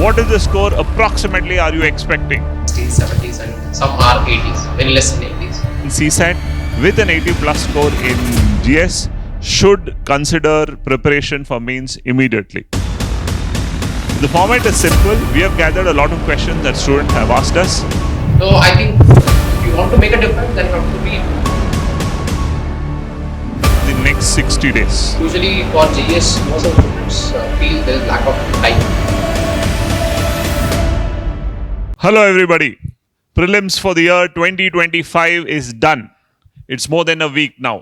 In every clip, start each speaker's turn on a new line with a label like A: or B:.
A: What is the score approximately are you expecting?
B: 60s, 70s and some are 80s, very less than 80s.
A: In CSAT with an 80 plus score in GS should consider preparation for mains immediately. The format is simple. We have gathered a lot of questions that students have asked us.
B: So I think if you want to make a difference, then you have to read.
A: The next 60 days.
B: Usually for GS, most of the students feel there is lack of time.
A: Hello everybody. Prelims for the year 2025 is done. It's more than a week now.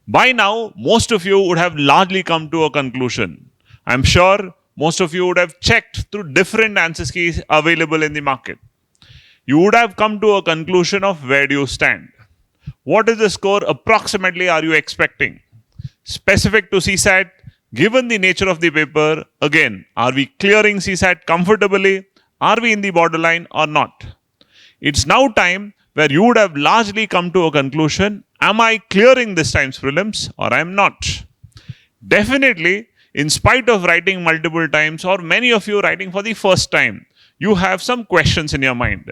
A: By now, most of you would have largely come to a conclusion. I'm sure most of you would have checked through different answer keys available in the market. You would have come to a conclusion of where do you stand. What is the score approximately are you expecting? Specific to CSAT, given the nature of the paper, again, are we clearing CSAT comfortably? Are we in the borderline or not? It's now time where you would have largely come to a conclusion, am I clearing this time's prelims or I am not? Definitely, in spite of writing multiple times or many of you writing for the first time, you have some questions in your mind.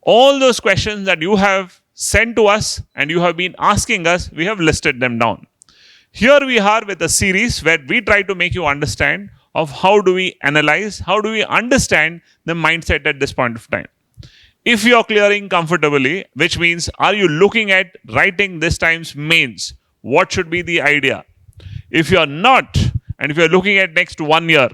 A: All those questions that you have sent to us and you have been asking us, we have listed them down. Here we are with a series where we try to make you understand of how do we analyze, how do we understand the mindset at this point of time. If you are clearing comfortably, which means are you looking at writing this time's mains, what should be the idea? If you are not, and if you are looking at next 1 year,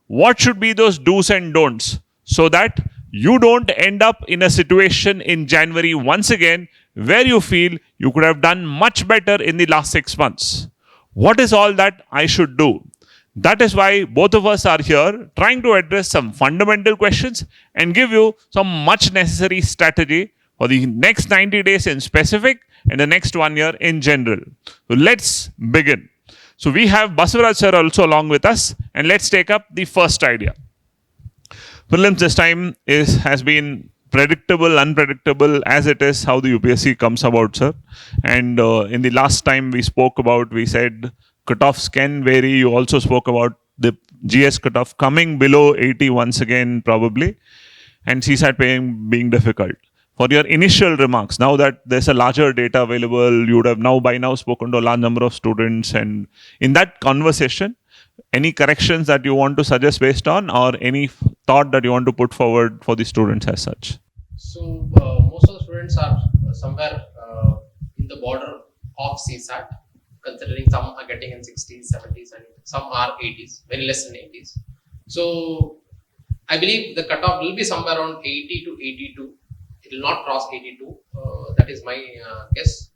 A: what should be those do's and don'ts so that you don't end up in a situation in January once again where you feel you could have done much better in the last 6 months. What is all that I should do? That is why both of us are here trying to address some fundamental questions and give you some much necessary strategy for the next 90 days in specific and the next 1 year in general. So let's begin. So we have Basavaraj sir also along with us, and let's take up the first idea. Prelims this time has been predictable, unpredictable as it is how the UPSC comes about, sir. And in the last time we spoke about, we said cutoffs can vary. You also spoke about the GS cutoff coming below 80 once again probably, and CSAT being difficult. For your initial remarks, now that there's a larger data available, you would have by now spoken to a large number of students, and in that conversation, any corrections that you want to suggest based on, or any thought that you want to put forward for the students as such?
B: So most of the students are somewhere in the border of CSAT, considering some are getting in 60s, 70s and some are 80s, very less than 80s. So I believe the cutoff will be somewhere around 80 to 82. It will not cross 82. That is my guess.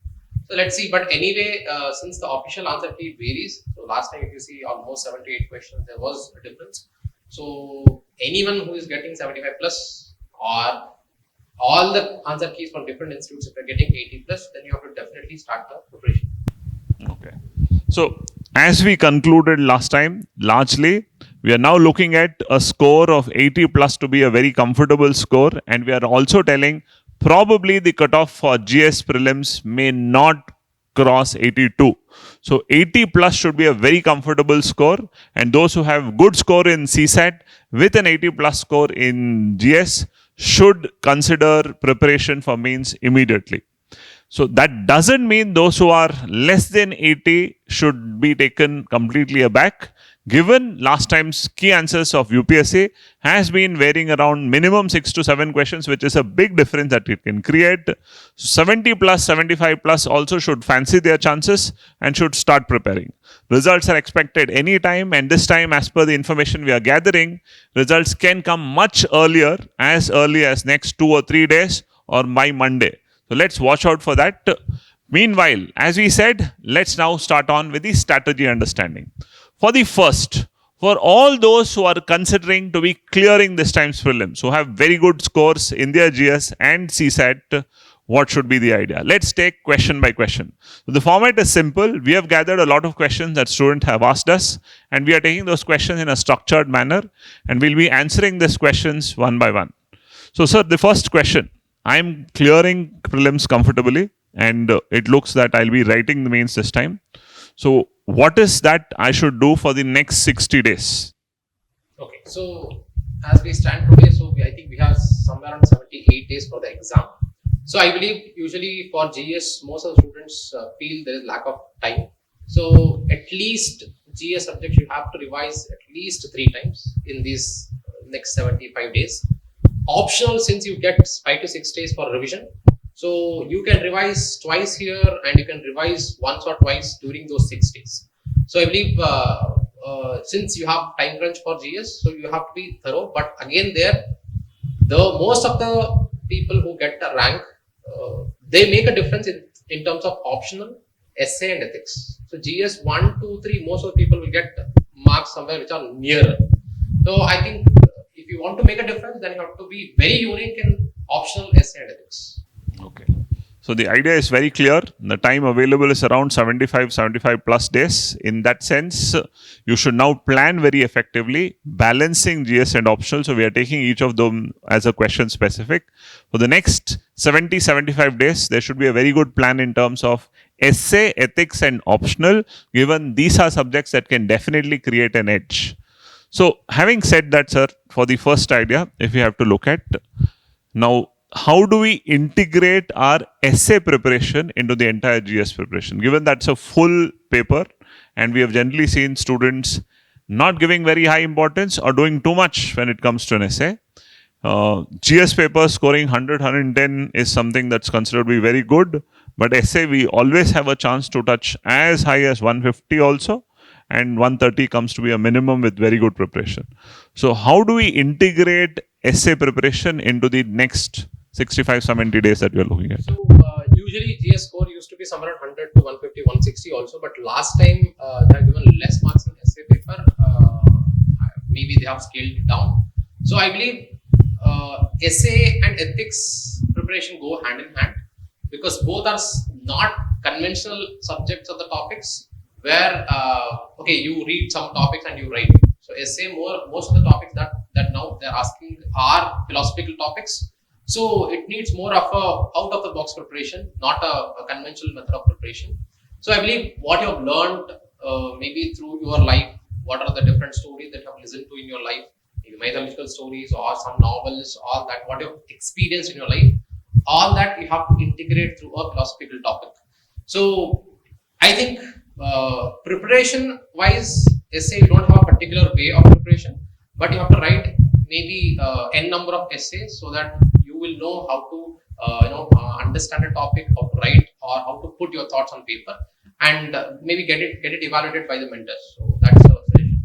B: So let's see. But anyway, since the official answer key varies, so last time if you see almost 78 questions, there was a difference. So anyone who is getting 75 plus or all the answer keys from different institutes, if you're getting 80 plus, then you have to definitely start the preparation.
A: Okay. So as we concluded last time, largely, we are now looking at a score of 80 plus to be a very comfortable score, and we are also telling probably the cutoff for GS prelims may not cross 82. So 80 plus should be a very comfortable score, and those who have good score in CSAT with an 80 plus score in GS should consider preparation for mains immediately. So that doesn't mean those who are less than 80 should be taken completely aback, given last time's key answers of UPSC has been varying around minimum 6 to 7 questions, which is a big difference that it can create. 70 plus, 75 plus also should fancy their chances and should start preparing. Results are expected anytime, and this time, as per the information we are gathering, results can come much earlier, as early as next 2 or 3 days or by Monday. So let's watch out for that. Meanwhile, as we said, let's now start on with the strategy understanding. For the first, for all those who are considering to be clearing this time's prelims, who have very good scores in their GS and CSAT, what should be the idea? Let's take question by question. So the format is simple. We have gathered a lot of questions that students have asked us, and we are taking those questions in a structured manner, and we'll be answering these questions one by one. So, sir, the first question. I'm clearing prelims comfortably, and it looks that I'll be writing the mains this time. So what is that I should do for the next 60 days?
B: Okay, so as we stand today, so I think we have somewhere around 78 days for the exam. So I believe usually for GS, most of the students feel there is lack of time. So at least GS subjects you have to revise at least 3 times in these next 75 days. Optional, since you get 5 to 6 days for revision, so you can revise twice here and you can revise once or twice during those 6 days. So I believe since you have time crunch for GS, so you have to be thorough. But again, there the most of the people who get a rank, they make a difference in terms of optional, essay, and ethics. So GS 1, 2, 3, most of the people will get marks somewhere which are nearer. So I think if you want to make a difference, then you have to be very unique in optional, essay, and ethics.
A: Okay. So the idea is very clear. The time available is around 75 plus days. In that sense, you should now plan very effectively, balancing GS and optional. So we are taking each of them as a question specific. For the next 75 days, there should be a very good plan in terms of essay, ethics, and optional, given these are subjects that can definitely create an edge. So having said that, sir, for the first idea, if we have to look at now, how do we integrate our essay preparation into the entire GS preparation? Given that's a full paper and we have generally seen students not giving very high importance or doing too much when it comes to an essay. GS paper scoring 100, 110 is something that's considered to be very good. But essay, we always have a chance to touch as high as 150 also. And 130 comes to be a minimum with very good preparation. So how do we integrate essay preparation into the next 65-70 days that we are looking at?
B: So usually GS score used to be somewhere around 100 to 150, 160 also, but last time they have given less marks in essay paper. Maybe they have scaled it down. So I believe essay and ethics preparation go hand in hand, because both are not conventional subjects of the topics where okay, you read some topics and you write. So essay, most of the topics that now they're asking are philosophical topics. So it needs more of a out of the box preparation, not a conventional method of preparation. So I believe what you have learned maybe through your life, what are the different stories that you have listened to in your life, maybe mythological stories or some novels, all that, what you have experienced in your life, all that you have to integrate through a philosophical topic. So I think preparation wise, essay, you don't have a particular way of preparation, but you have to write maybe n number of essays so that you will know how to understand a topic, how to write, or how to put your thoughts on paper, and maybe get it evaluated by the mentors. So that's the suggestion.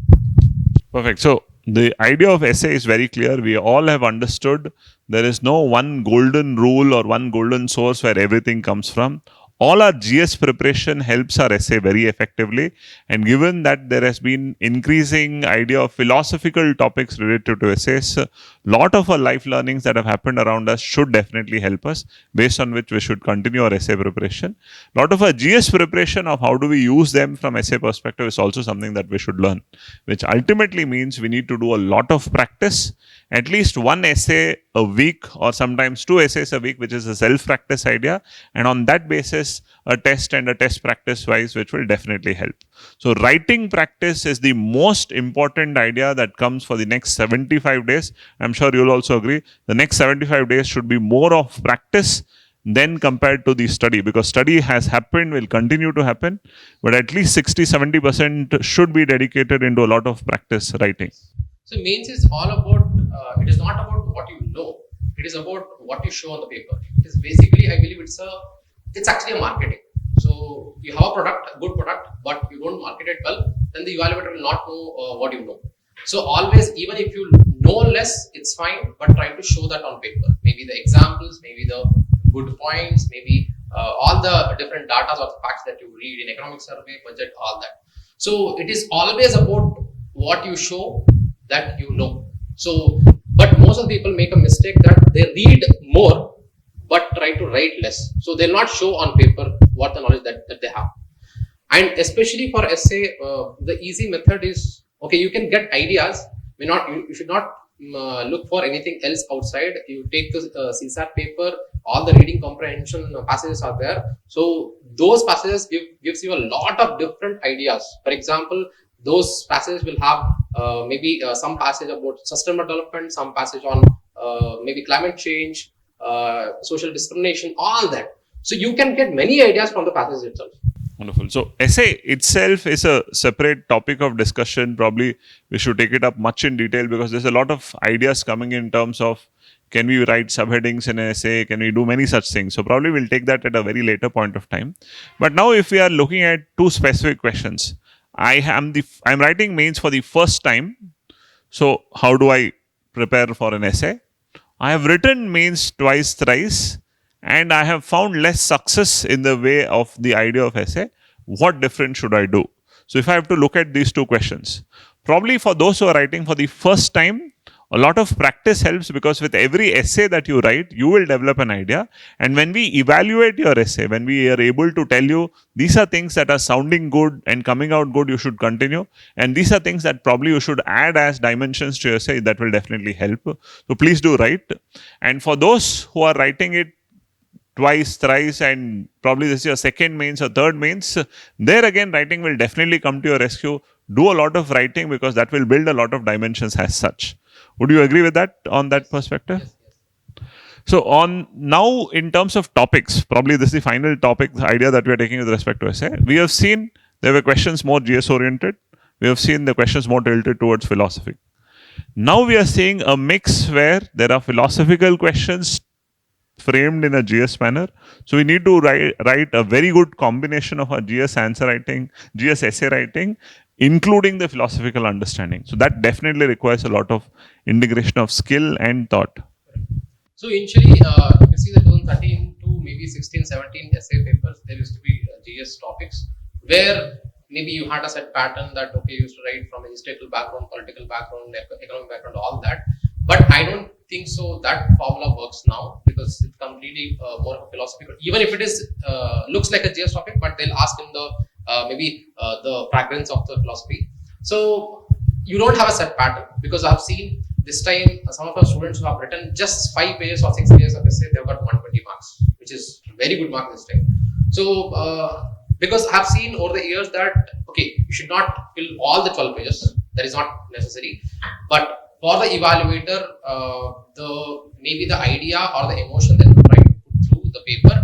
A: Perfect. So the idea of essay is very clear. We all have understood there is no one golden rule or one golden source where everything comes from. All our GS preparation helps our essay very effectively. And given that there has been increasing idea of philosophical topics related to essays, a lot of our life learnings that have happened around us should definitely help us, based on which we should continue our essay preparation. A lot of our GS preparation of how do we use them from essay perspective is also something that we should learn, which ultimately means we need to do a lot of practice, at least one essay a week or sometimes 2 essays a week, which is a self-practice idea. And on that basis, a test and a test practice wise, which will definitely help. So writing practice is the most important idea that comes for the next 75 days. I'm sure you'll also agree. The next 75 days should be more of practice than compared to the study, because study has happened, will continue to happen, but at least 60-70% should be dedicated into a lot of practice writing.
B: So mains is all about, it is not about what you know, it is about what you show on the paper. It is basically, I believe it's actually a marketing. So you have a product, a good product, but you don't market it well, then the evaluator will not know what you know. So always, even if you know less, it's fine, but try to show that on paper. Maybe the examples, maybe the good points, maybe all the different data or facts that you read in economic survey, budget, all that. So it is always about what you show that you know. So, but most of the people make a mistake that they read more, but try to write less. So they'll not show on paper what the knowledge that they have. And especially for essay, the easy method is, okay, you can get ideas. You should not look for anything else outside. You take the CSAT paper, all the reading comprehension passages are there. So those passages gives you a lot of different ideas. For example, those passages will have maybe some passage about sustainable development, some passage on maybe climate change, social discrimination, all that. So you can get many ideas from the passage itself.
A: Wonderful. So essay itself is a separate topic of discussion. Probably we should take it up much in detail because there's a lot of ideas coming in terms of can we write subheadings in an essay? Can we do many such things? So probably we'll take that at a very later point of time. But now if we are looking at two specific questions, I'm writing mains for the first time. So how do I prepare for an essay? I have written mains twice, thrice, and I have found less success in the way of the idea of essay. What different should I do? So if I have to look at these two questions, probably for those who are writing for the first time, a lot of practice helps because with every essay that you write, you will develop an idea. And when we evaluate your essay, when we are able to tell you these are things that are sounding good and coming out good, you should continue. And these are things that probably you should add as dimensions to your essay, that will definitely help. So please do write. And for those who are writing it twice, thrice, and probably this is your second mains or third mains, there again, writing will definitely come to your rescue. Do a lot of writing because that will build a lot of dimensions as such. Would you agree with that on that perspective?
B: Yes, yes.
A: So on now in terms of topics, probably this is the final topic, the idea that we are taking with respect to essay. We have seen there were questions more GS oriented. We have seen the questions more tilted towards philosophy. Now we are seeing a mix where there are philosophical questions framed in a GS manner. So we need to write a very good combination of a GS answer writing, GS essay writing, including the philosophical understanding. So that definitely requires a lot of integration of skill and thought.
B: So initially, you can see the 2013 to maybe 16, 17 essay papers, there used to be GS topics where maybe you had a set pattern that, okay, you used to write from a historical background, political background, economic background, all that. But I don't think so that formula works now because it's completely more philosophical. Even if it is looks like a GS topic, but they'll ask in the maybe the fragrance of the philosophy. So you don't have a set pattern because I've seen this time some of our students who have written just 5 pages or 6 pages of essay, they've got 120 marks, which is very good mark this time. So because I've seen over the years that okay, you should not fill all the 12 pages. That is not necessary, but for the evaluator, maybe the idea or the emotion that you try to put through the paper,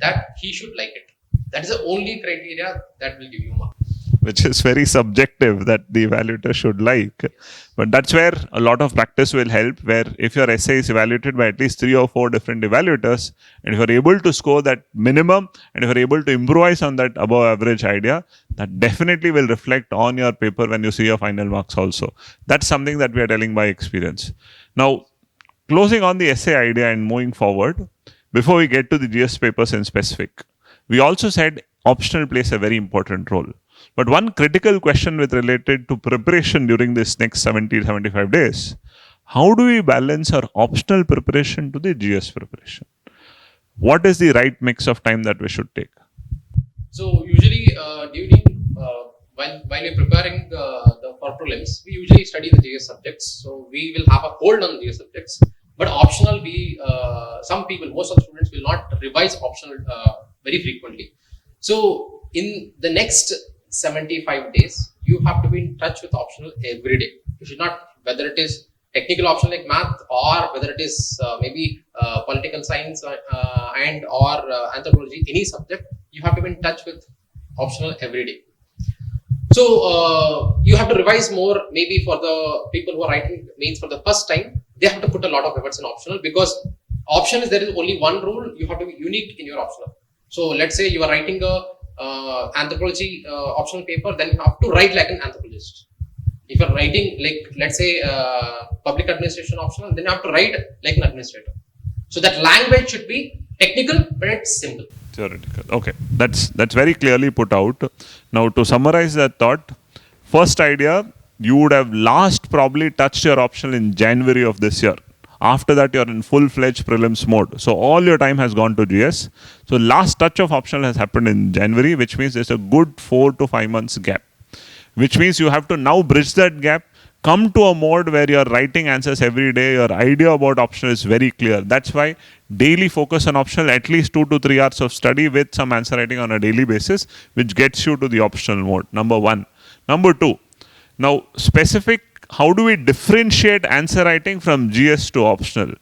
B: that he should like it. That is the only criteria that will give you marks.
A: Which is very subjective that the evaluator should like. But that's where a lot of practice will help, where if your essay is evaluated by at least 3 or 4 different evaluators, and if you're able to score that minimum, and if you're able to improvise on that above average idea, that definitely will reflect on your paper when you see your final marks also. That's something that we are telling by experience. Now, closing on the essay idea and moving forward, before we get to the GS papers in specific, we also said optional plays a very important role. But one critical question with related to preparation during this next 70-75 days, how do we balance our optional preparation to the GS preparation? What is the right mix of time that we should take?
B: So usually during while we're preparing for prelims, we usually study the GS subjects. So we will have a hold on GS subjects. But optional, some people, most of the students will not revise optional very frequently. So in the next 75 days, you have to be in touch with optional every day. You should not, whether it is technical option like math or whether it is maybe political science and or anthropology, any subject, you have to be in touch with optional every day. So you have to revise more maybe for the people who are writing mains for the first time. They have to put a lot of efforts in optional because optional there is only one rule. You have to be unique in your optional. So let's say you are writing a anthropology optional paper, then you have to write like an anthropologist. If you're writing like let's say public administration optional, then you have to write like an administrator. So that language should be technical, but it's simple.
A: Theoretical. Okay, that's very clearly put out. Now to summarize that thought, first idea, you would have last probably touched your optional in January of this year. After that, you're in full-fledged prelims mode. So all your time has gone to GS. So last touch of optional has happened in January, which means there's a good 4 to 5 months gap. Which means you have to now bridge that gap, come to a mode where you're writing answers every day. Your idea about optional is very clear. That's why daily focus on optional, at least 2 to 3 hours of study with some answer writing on a daily basis, which gets you to the optional mode. Number 1. Number 2. Now, specific, how do we differentiate answer writing from GS to optional?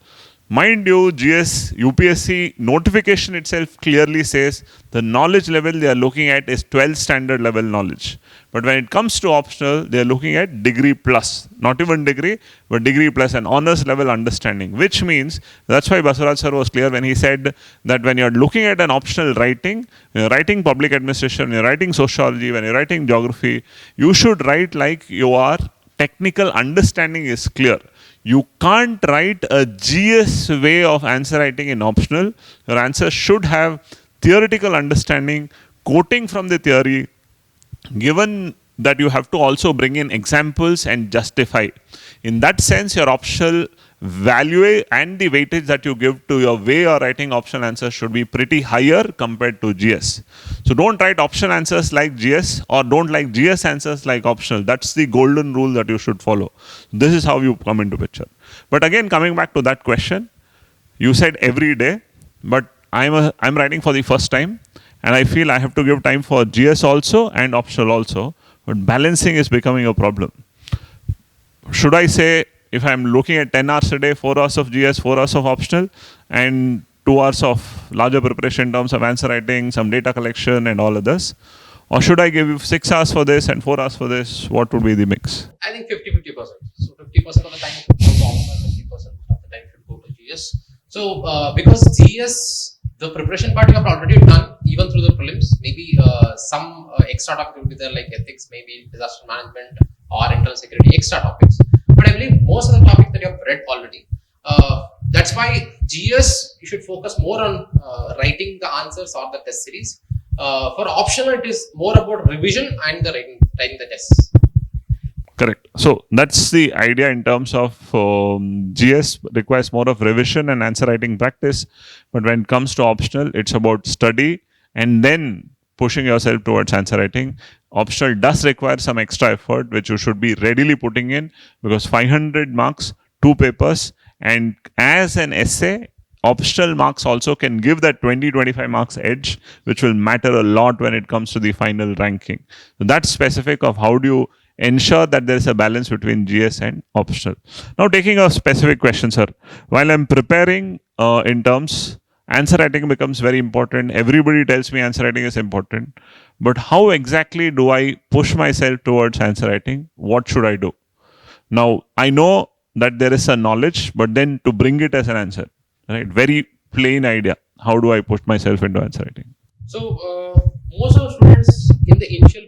A: Mind you, GS, UPSC notification itself clearly says the knowledge level they are looking at is 12th standard level knowledge. But when it comes to optional, they are looking at degree plus, not even degree, but degree plus an honors level understanding, which means that's why Basuraj sir was clear when he said that when you're looking at an optional writing, when you're writing public administration, when you're writing sociology, when you're writing geography, you should write like your technical understanding is clear. You can't write a GS way of answer writing in optional. Your answer should have theoretical understanding, quoting from the theory, given that you have to also bring in examples and justify. In that sense, your optional value and the weightage that you give to your way of writing optional answers should be pretty higher compared to GS. So don't write optional answers like GS or don't like GS answers like optional. That's the golden rule that you should follow. This is how you come into picture. But again, coming back to that question, you said every day, but I'm writing for the first time and I feel I have to give time for GS also and optional also. But balancing is becoming a problem. Should I say, if I'm looking at 10 hours a day, 4 hours of GS, 4 hours of optional, and 2 hours of larger preparation in terms of answer writing, some data collection and all of this? Or should I give 6 hours for this and 4 hours for this? What would be the mix?
B: I think 50-50%. So 50% of the time should go to optional, 50% of the time should go to GS. So because GS, the preparation part you have already done, even through the prelims, maybe some extra topic will be there like ethics, maybe disaster management or internal security, extra topics. But I believe most of the topics that you have read already. That's why GS, you should focus more on writing the answers or the test series. For optional, it is more about revision and the writing the tests.
A: Correct. So that's the idea in terms of GS requires more of revision and answer writing practice. But when it comes to optional, it's about study and then pushing yourself towards answer writing. Optional does require some extra effort, which you should be readily putting in because 500 marks, 2 papers, and as an essay, optional marks also can give that 20-25 marks edge, which will matter a lot when it comes to the final ranking. So that's specific of how do you ensure that there is a balance between GS and optional. Now taking a specific question, sir. While I'm preparing in terms, answer writing becomes very important. Everybody tells me answer writing is important. But how exactly do I push myself towards answer writing? What should I do? Now, I know that there is a knowledge, but then to bring it as an answer, right? Very plain idea. How do I push myself into answer writing?
B: So most of the students in the initial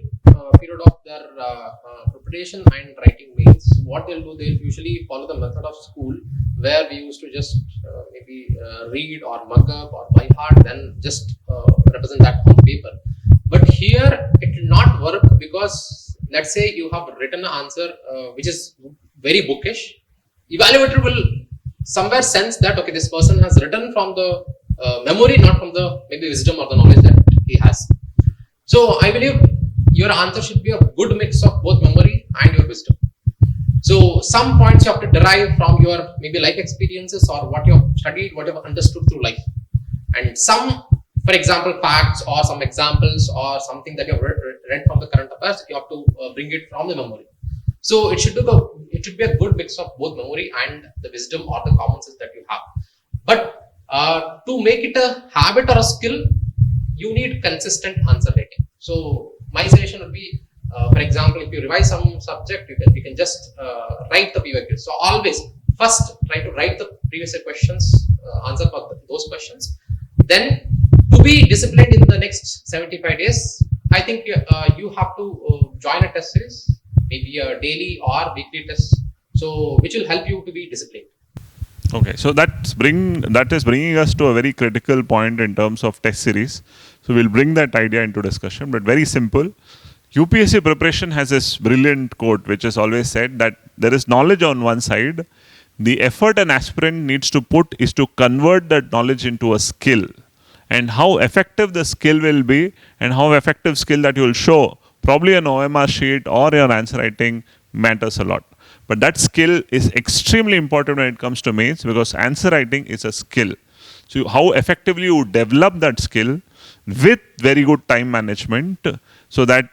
B: period of their preparation and writing means, what they'll do, they'll usually follow the method of school where we used to just maybe read or mug up or by heart, then just represent that on paper. But here it will not work because let's say you have written an answer which is very bookish. Evaluator will somewhere sense that okay, this person has written from the memory, not from the maybe wisdom or the knowledge that he has. So I believe your answer should be a good mix of both memory and your wisdom. So some points you have to derive from your maybe life experiences or what you have studied, what you have understood through life, and some, for example, facts or some examples or something that you have read from the current affairs, you have to bring it from the memory. So it should be a good mix of both memory and the wisdom or the common sense that you have. But to make it a habit or a skill, you need consistent answer writing. So my suggestion would be, for example, if you revise some subject, you can just write the PYQ. So always first try to write the previous year questions, answer for those questions. Then to be disciplined in the next 75 days, I think you have to join a test series, maybe a daily or weekly test, so which will help you to be disciplined.
A: Okay, so that is bringing us to a very critical point in terms of test series. So we'll bring that idea into discussion, but very simple. UPSC preparation has this brilliant quote which is always said that there is knowledge on one side. The effort an aspirant needs to put is to convert that knowledge into a skill. And how effective the skill will be and how effective skill that you will show, probably an OMR sheet or your answer writing matters a lot. But that skill is extremely important when it comes to mains because answer writing is a skill. So how effectively you develop that skill with very good time management so that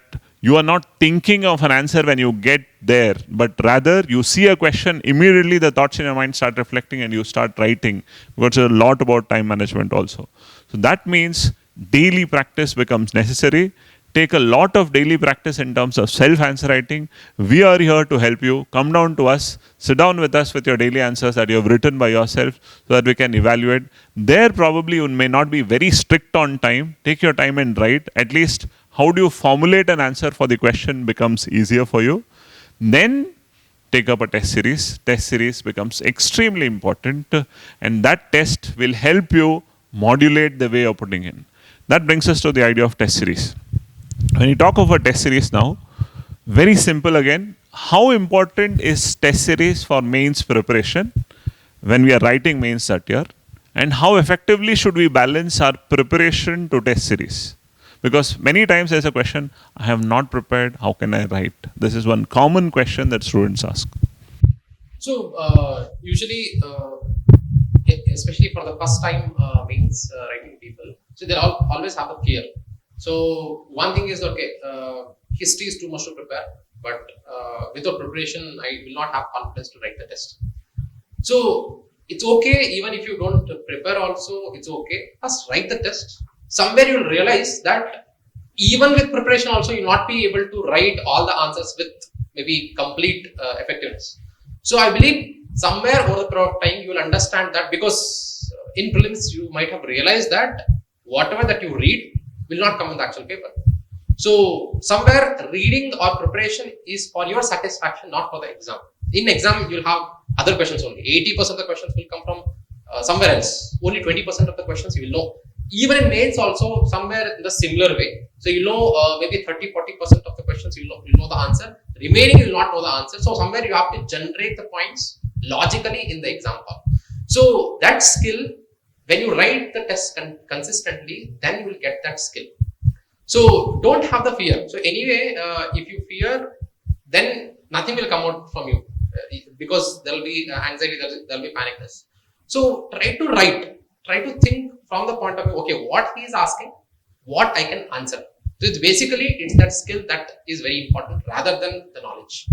A: You are not thinking of an answer when you get there, but rather you see a question, immediately the thoughts in your mind start reflecting and you start writing. Because there's a lot about time management also. So that means daily practice becomes necessary. Take a lot of daily practice in terms of self-answer writing. We are here to help you. Come down to us, sit down with us with your daily answers that you have written by yourself so that we can evaluate. There probably you may not be very strict on time. Take your time and write. At least how do you formulate an answer for the question becomes easier for you. Then take up a test series. Test series becomes extremely important, and that test will help you modulate the way you're putting in. That brings us to the idea of test series. When you talk of a test series now, very simple again, how important is test series for mains preparation when we are writing mains that year, and how effectively should we balance our preparation to test series? Because many times there's a question, I have not prepared, how can I write? This is one common question that students ask.
B: So usually, especially for the first time means writing people, so they always have a fear. So one thing is okay, history is too much to prepare, but without preparation, I will not have confidence to write the test. So it's okay even if you don't prepare. Also, it's okay. First, write the test. Somewhere you'll realize that even with preparation, also you'll not be able to write all the answers with maybe complete effectiveness. So I believe somewhere over the period of time you will understand that, because in prelims you might have realized that whatever that you read will not come in the actual paper. So somewhere reading or preparation is for your satisfaction, not for the exam. In exam you'll have other questions only. 80% of the questions will come from somewhere else. Only 20% of the questions you will know. Even in mains also somewhere in the similar way. So you know maybe 30-40% of the questions you know the answer. Remaining you will not know the answer. So somewhere you have to generate the points logically in the exam hall. So that skill, when you write the test consistently, then you will get that skill. So don't have the fear. So anyway, if you fear, then nothing will come out from you because there will be anxiety, there will be panicness. So try to write, try to think from the point of view, okay, what he is asking, what I can answer. So it's that skill that is very important rather than the knowledge.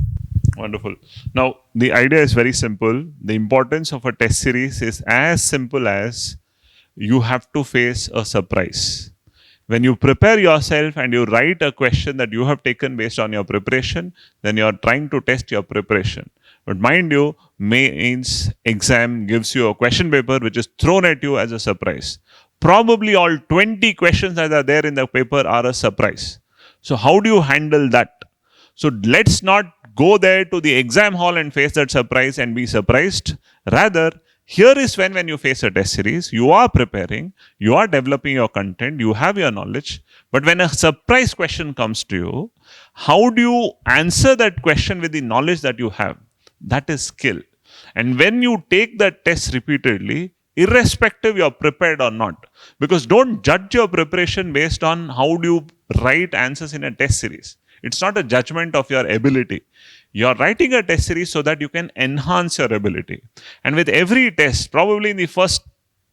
A: Wonderful. Now, the idea is very simple. The importance of a test series is as simple as you have to face a surprise. When you prepare yourself and you write a question that you have taken based on your preparation, then you are trying to test your preparation. But mind you, mains exam gives you a question paper which is thrown at you as a surprise. Probably all 20 questions that are there in the paper are a surprise. So how do you handle that? So let's not go there to the exam hall and face that surprise and be surprised. Rather, here is when you face a test series, you are preparing, you are developing your content, you have your knowledge. But when a surprise question comes to you, how do you answer that question with the knowledge that you have? That is skill. And when you take that test repeatedly, irrespective you're prepared or not, because don't judge your preparation based on how do you write answers in a test series. It's not a judgment of your ability. You're writing a test series so that you can enhance your ability. And with every test, probably in the first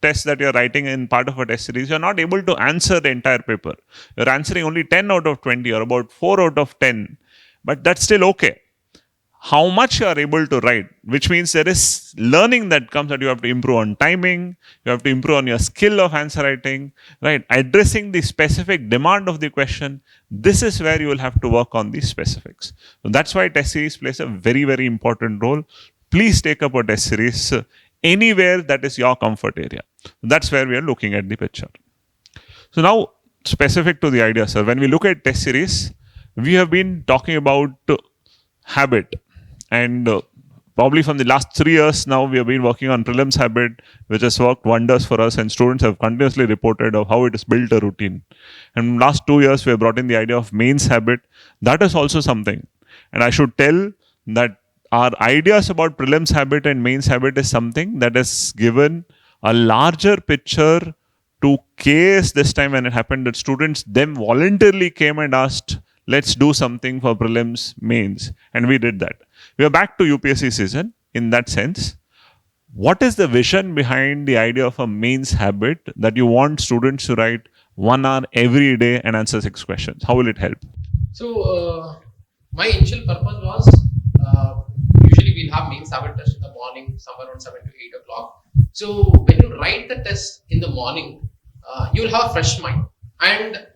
A: test that you're writing in part of a test series, you're not able to answer the entire paper. You're answering only 10 out of 20 or about 4 out of 10. But that's still okay. How much you are able to write, which means there is learning that comes, that you have to improve on timing, you have to improve on your skill of answer writing, right? Addressing the specific demand of the question. This is where you will have to work on the specifics. So that's why test series plays a very, very important role. Please take up a test series anywhere that is your comfort area. That's where we are looking at the picture. So now, specific to the idea, sir, when we look at test series, we have been talking about habit. And probably from the last 3 years now, we have been working on prelims habit, which has worked wonders for us, and students have continuously reported of how it has built a routine. And last 2 years, we have brought in the idea of mains habit. That is also something. And I should tell that our ideas about prelims habit and mains habit is something that has given a larger picture to case this time when it happened that students them voluntarily came and asked, let's do something for prelims, mains. And we did that. We are back to UPSC season in that sense. What is the vision behind the idea of a mains habit that you want students to write 1 hour every day and answer 6 questions? How will it help?
B: So, my initial purpose was usually we'll have mains habit test in the morning, somewhere around 7 to 8 o'clock. So, when you write the test in the morning, you'll have a fresh mind and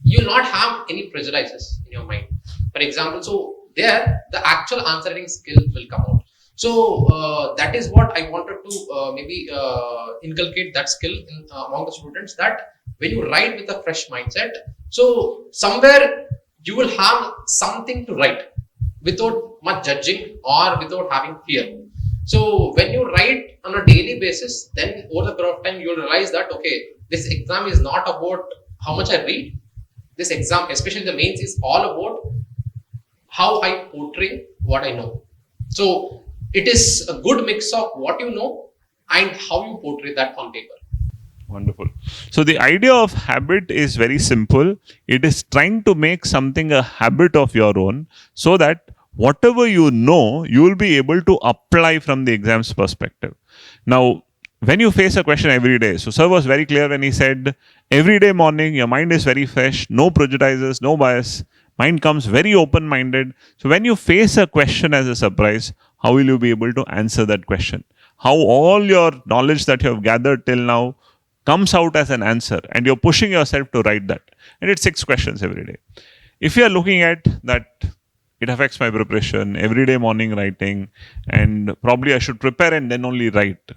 B: you'll not have any prejudices in your mind. For example, so there the actual answering skill will come out. So that is what I wanted to maybe inculcate that skill among the students, that when you write with a fresh mindset, so somewhere you will have something to write without much judging or without having fear. So when you write on a daily basis, then over the period of time, you'll realize that, okay, this exam is not about how much I read. This exam, especially the mains, is all about how I portray what I know. So it is a good mix of what you know and how you portray that on paper.
A: Wonderful. So the idea of habit is very simple. It is trying to make something a habit of your own so that whatever you know, you will be able to apply from the exam's perspective. Now, when you face a question every day, so sir was very clear when he said every day morning your mind is very fresh, no prejudices, no bias, mind comes very open minded. So when you face a question as a surprise, how will you be able to answer that question? How all your knowledge that you have gathered till now comes out as an answer, and you're pushing yourself to write that. And it's 6 questions every day. If you are looking at that, it affects my preparation, everyday morning writing, and probably I should prepare and then only write.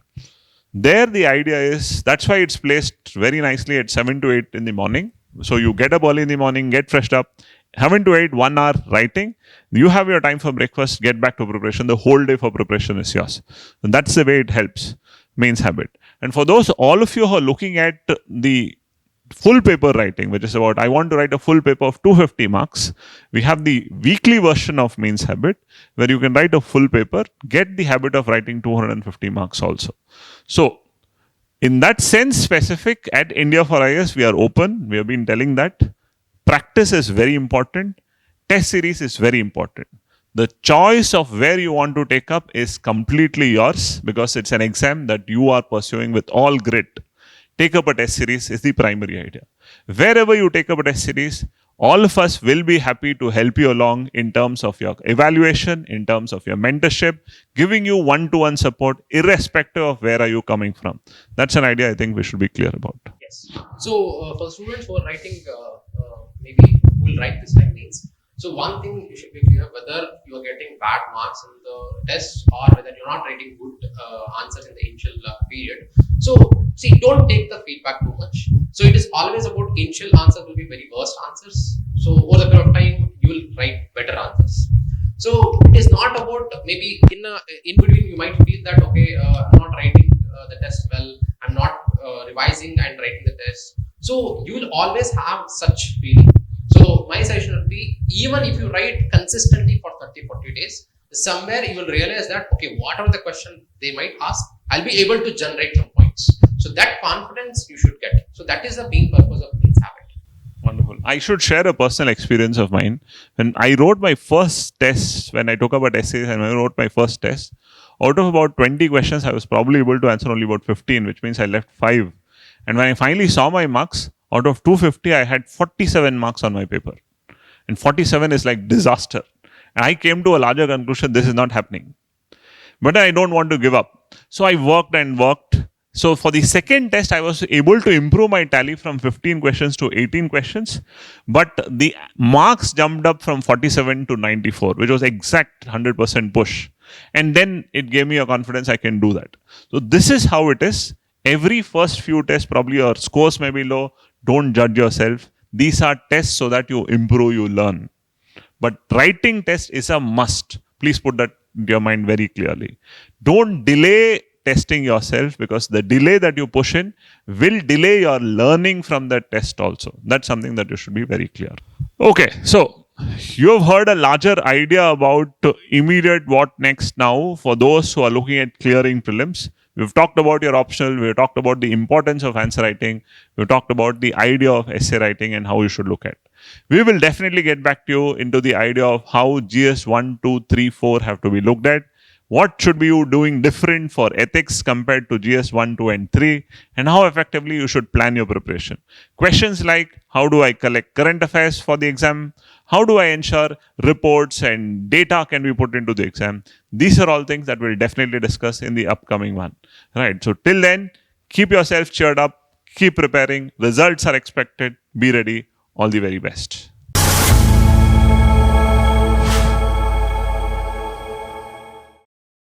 A: There, the idea is that's why it's placed very nicely at 7 to 8 in the morning. So you get up early in the morning, get freshed up, 7 to 8, 1 hour writing. You have your time for breakfast, get back to preparation. The whole day for preparation is yours. And that's the way it helps. Mains habit. And for those, all of you who are looking at the full paper writing, which is about, I want to write a full paper of 250 marks, we have the weekly version of mains habit where you can write a full paper, get the habit of writing 250 marks also. So, in that sense, specific at India for IAS, we are open. We have been telling that. Practice is very important. Test series is very important. The choice of where you want to take up is completely yours because it's an exam that you are pursuing with all grit. Take up a test series is the primary idea. Wherever you take up a test series, all of us will be happy to help you along in terms of your evaluation, in terms of your mentorship, giving you one-to-one support irrespective of where are you coming from. That's an idea I think we should be clear about.
B: Yes. So for students who are writing, maybe who will write this time means. So one thing you should be clear, whether you are getting bad marks in the test or whether you're not writing good answers in the initial period. So see, don't take the feedback too much. So it is always about initial answers will be very worst answers. So over the period of time, you will write better answers. So it is not about maybe in between you might feel that, okay, I'm not writing the test well, I'm not revising and writing the test. So you will always have such feeling. So my suggestion would be, even if you write consistently for 30-40 days, somewhere you will realize that, okay, whatever the question they might ask, I'll be able to generate some points. So that confidence you should get. So that is the main purpose of mains habit.
A: Wonderful. I should share a personal experience of mine. When I wrote my first test, when I took about essays and I wrote my first test, out of about 20 questions, I was probably able to answer only about 15, which means I left 5. And when I finally saw my marks, out of 250, I had 47 marks on my paper. And 47 is like disaster. And I came to a larger conclusion, this is not happening. But I don't want to give up. So I worked and worked. So for the second test, I was able to improve my tally from 15 questions to 18 questions. But the marks jumped up from 47 to 94, which was exact 100% push. And then it gave me a confidence I can do that. So this is how it is. Every first few tests, probably your scores may be low. Don't judge yourself. These are tests so that you improve, you learn. But writing test is a must. Please put that into your mind very clearly. Don't delay testing yourself because the delay that you push in will delay your learning from that test also. That's something that you should be very clear. Okay, so you have heard a larger idea about immediate what next now for those who are looking at clearing prelims. We've talked about your optional, we've talked about the importance of answer writing, we've talked about the idea of essay writing and how you should look at. We will definitely get back to you into the idea of how GS 1, 2, 3, 4 have to be looked at. What should be you doing different for ethics compared to GS 1, 2, and 3, and how effectively you should plan your preparation. Questions like how do I collect current affairs for the exam? How do I ensure reports and data can be put into the exam? These are all things that we'll definitely discuss in the upcoming one. Right. So till then, keep yourself cheered up, keep preparing. Results are expected. Be ready. All the very best.